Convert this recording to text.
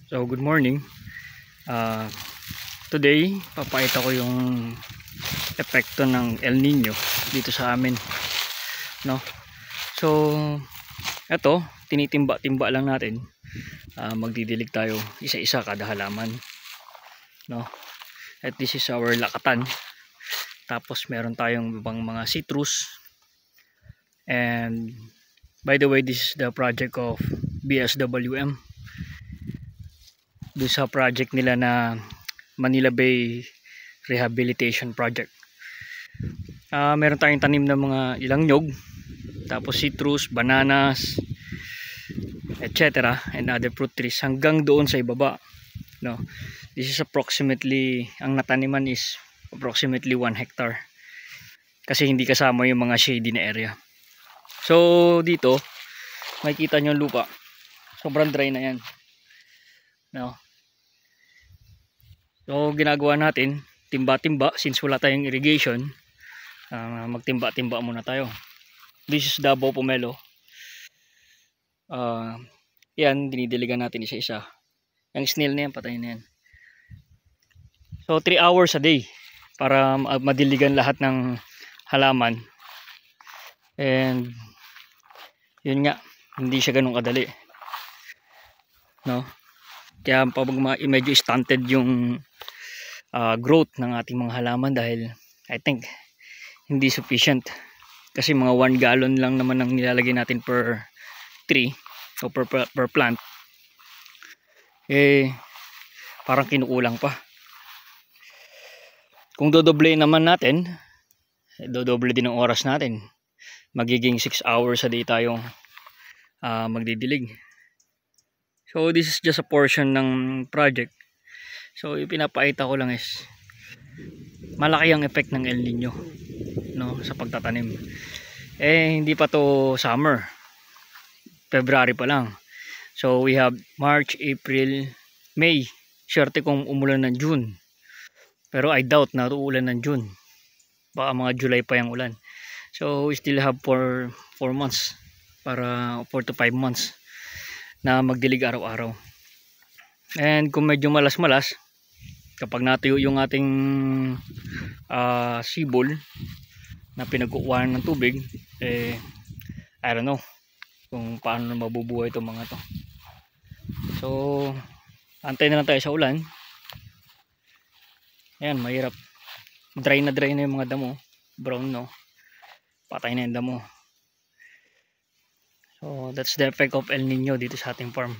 So good morning. uh, Today papakita ko yung epekto ng El Nino dito sa amin, no? So eto, tinitimba-timba lang natin. Magdidilig tayo isa-isa kada halaman, no? At this is our lakatan. Tapos meron tayong ibang mga citrus. And by the way, this is the project of BSWM. Doon sa project nila na Manila Bay Rehabilitation Project. Meron tayong tanim ng mga ilang nyog, tapos citrus, bananas, etc. and other fruit trees hanggang doon sa ibaba, no? This is approximately, ang nataniman is approximately 1 hectare kasi hindi kasama yung mga shady na area. So dito makikita nyo yung lupa, sobrang dry na yan, no? So ginagawa natin, timba-timba, since wala tayong irrigation. Magtimba-timba muna tayo. This is Davao Pomelo. Yan, dinidiligan natin isa-isa. Yung snail na yan, patay na yan. So 3 hours a day para madiligan lahat ng halaman. And yun nga, hindi siya ganun kadali, no? Kaya pag medyo stunted yung growth ng ating mga halaman, dahil I think hindi sufficient, kasi mga 1 gallon lang naman ang nilalagay natin per tree o per plant. Parang kinukulang pa. Kung dodoble naman natin, dodoble din ang oras natin. Magiging 6 hours a day tayong magdidilig. So this is just a portion ng project. So ipinapakita ko lang is malaki ang effect ng El Nino, no, sa pagtatanim. Hindi pa to summer, February pa lang. So we have March, April, May. Swerte kung umulan ng June, pero I doubt na uulan ng June. Baka mga July pa yung ulan. So we still have 4 months, para 4 to 5 months na magdilig araw-araw. And kung medyo malas-malas, kapag natuyo yung ating sibol na pinagkukuhanan ng tubig, I don't know kung paano na mabubuhay itong mga to. So antay na lang tayo sa ulan. Ayan, mahirap. Dry na yung mga damo, brown, no? Patay na yung damo. So that's the effect of El Nino dito sa ating farm.